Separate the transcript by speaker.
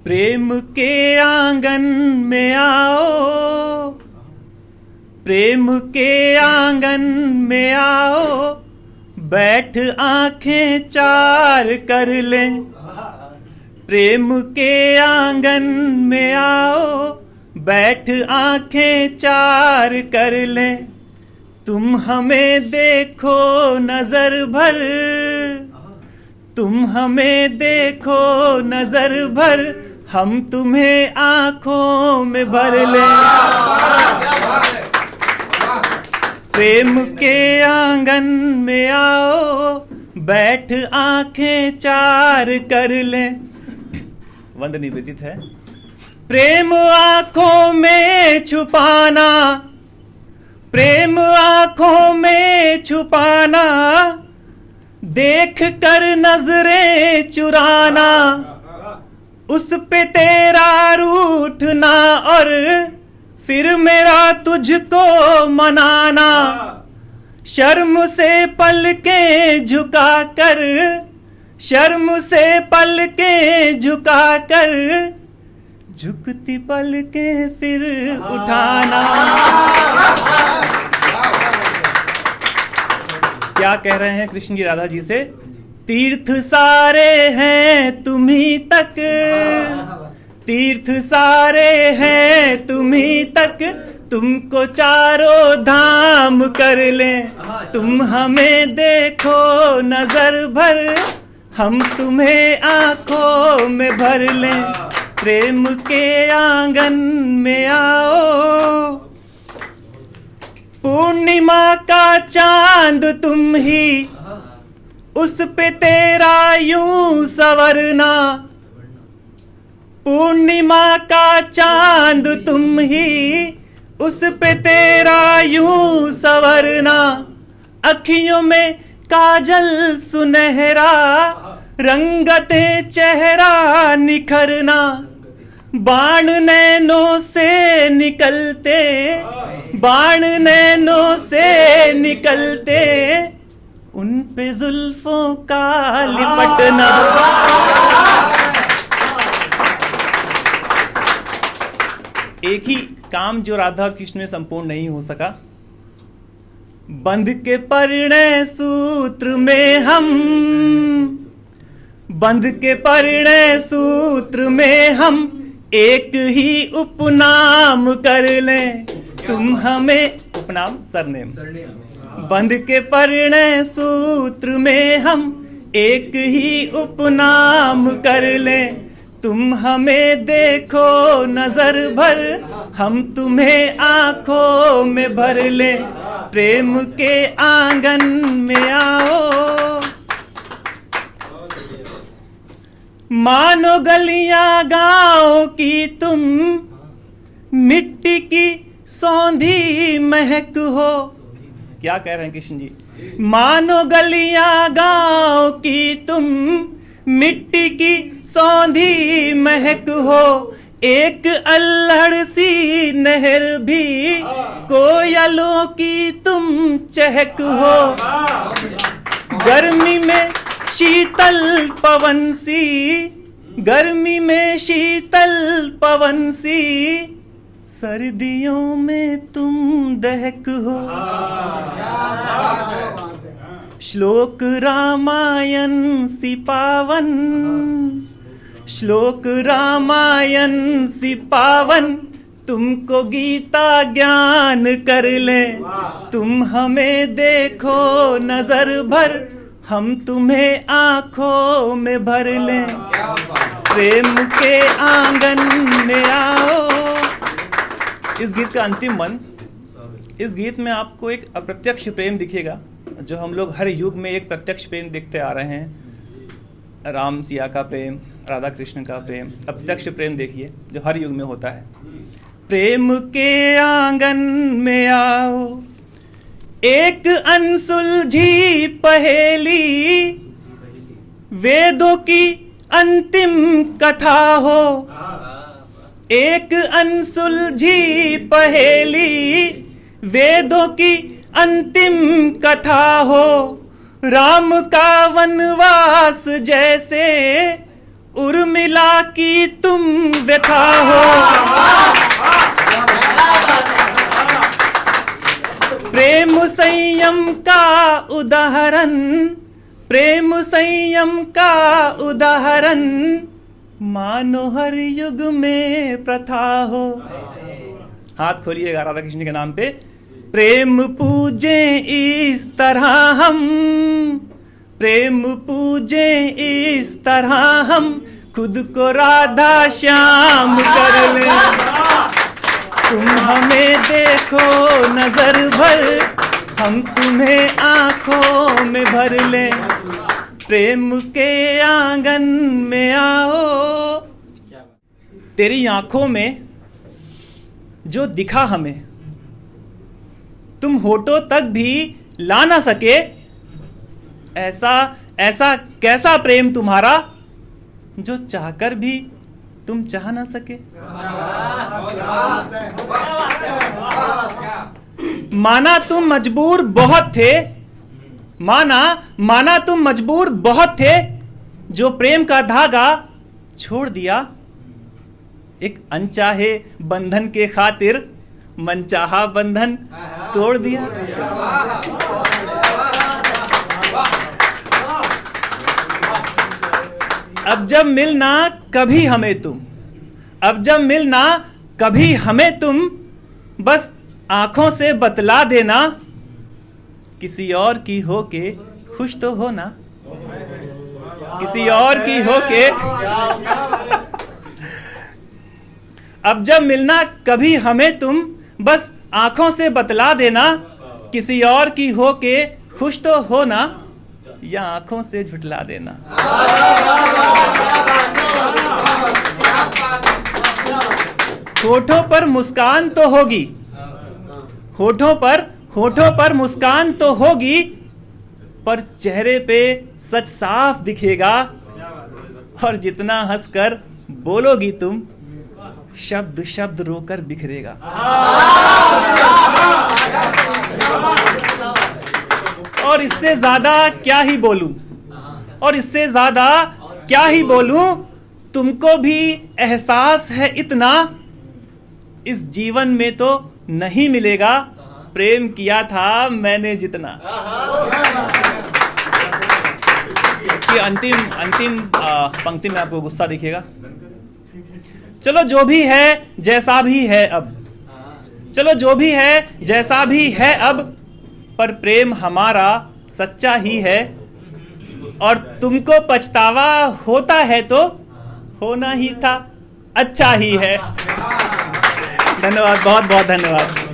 Speaker 1: प्रेम के आंगन में आओ, प्रेम के आंगन में आओ, बैठ आंखें चार कर लें। प्रेम के आंगन में आओ, बैठ आंखें चार कर लें। तुम हमें देखो नजर भर, तुम हमें देखो नजर भर, हम तुम्हें आंखों में भर लें। प्रेम के आंगन में आओ, बैठ आंखें चार कर लें। वंद निवेदित है। प्रेम आंखों में छुपाना, प्रेम आंखों में छुपाना, देख कर नजरें चुराना, उस पे तेरा रूठना और फिर मेरा तुझको मनाना। शर्म से पलकें झुका कर, शर्म से पलकें झुका कर, झुकती पलकें फिर उठाना। क्या कह रहे हैं कृष्ण जी राधा जी से? तीर्थ सारे हैं तुम्ही तक, तीर्थ सारे हैं तुम्ही तक, तुमको चारों धाम कर लें। तुम हमें देखो नजर भर, हम तुम्हें आंखों में भर लें। प्रेम के आंगन में आओ, पूर्णिमा का चांद तुम ही, उस पे तेरा यूं सवरना। पूर्णिमा का चांद तुम ही, उस पे तेरा यूं सवरना। अखियों में काजल सुनहरा, रंगते चेहरा निखरना। बाण नैनों से निकलते, बाण नैनों से निकलते, उन पे जुल्फों का लिपटना। एक ही काम जो राधा और कृष्ण में संपूर्ण नहीं हो सका। बंध के परिणय सूत्र में हम, बंध के परिणय सूत्र में हम एक ही उपनाम कर लें। तुम हमें, उपनाम सरनेम, बंध के परिणय सूत्र में हम एक ही उपनाम कर लें। तुम हमें देखो नजर भर, हम तुम्हें आंखों में भर लें। प्रेम के आंगन में आओ, मानो गलियां गांव की तुम, मिट्टी की सौंधी महक हो। क्या कह रहे हैं कृष्ण जी? मानो गलियां गांव की तुम, मिट्टी की सौंधी महक हो। एक अल्हड़ सी नहर भी, कोयलों की तुम चहक हो। गर्मी में शीतल पवन सी, गर्मी में शीतल पवन सी, सर्दियों में तुम दहक हो। श्लोक रामायण सी पावन, श्लोक रामायण सी पावन, तुमको गीता ज्ञान कर ले। तुम हमें देखो नजर भर, हम तुम्हें आंखों में भर लें। प्रेम के आंगन में आओ। इस गीत का अंतिम मन, इस गीत में आपको एक अप्रत्यक्ष प्रेम दिखेगा, जो हम लोग हर युग में एक प्रत्यक्ष प्रेम देखते आ रहे हैं। राम सिया का प्रेम, राधा कृष्ण का प्रेम, अप्रत्यक्ष प्रेम देखिए जो हर युग में होता है। प्रेम के आंगन में आओ, एक अनसुलझी पहेली, वेदों की अंतिम कथा हो। एक अनसुलझी पहेली, वेदों की अंतिम कथा हो। राम का वनवास जैसे उर्मिला की तुम व्यथा हो, प्रेम संयम का उदाहरण, प्रेम संयम का उदाहरण, मानो हर युग में प्रथा हो। हाथ खोलिएगा राधा कृष्ण के नाम पे। प्रेम पूजे इस तरह हम, प्रेम पूजे इस तरह हम, खुद को राधा श्याम कर ले। तुम हमें देखो नजर भर, हम तुम्हें आंखों में भर ले। प्रेम के आंगन में आओ। तेरी आंखों में जो दिखा हमें, तुम होठों तक भी ला ना सके, ऐसा ऐसा कैसा प्रेम तुम्हारा, जो चाहकर भी तुम चाह ना सके। माना तुम मजबूर बहुत थे, माना तुम मजबूर बहुत थे, जो प्रेम का धागा छोड़ दिया। एक अनचाहे बंधन के खातिर मनचाहा बंधन तोड़ दिया। अब जब मिलना कभी हमें तुम, अब जब मिलना कभी हमें तुम, बस आंखों से बतला देना, किसी और की होके खुश तो हो ना, किसी और की होके। अब जब मिलना कभी हमें तुम, बस आंखों से बतला देना, किसी और की होके खुश तो हो ना, या आंखों से झुठला देना। होठों पर मुस्कान तो होगी, होठों पर मुस्कान तो होगी, पर चेहरे पे सच साफ दिखेगा। और जितना हंसकर बोलोगी तुम, शब्द शब्द रोकर बिखरेगा। और इससे ज्यादा क्या ही बोलूं, और इससे ज्यादा क्या ही बोलूं, तुमको भी एहसास है इतना, इस जीवन में तो नहीं मिलेगा, प्रेम किया था मैंने जितना। इसकी अंतिम पंक्ति में आपको गुस्सा दिखेगा। चलो जो भी है जैसा भी है अब, चलो जो भी है जैसा भी है अब, पर प्रेम हमारा सच्चा ही है। और तुमको पछतावा होता है तो होना ही था, अच्छा ही है। धन्यवाद, बहुत बहुत धन्यवाद।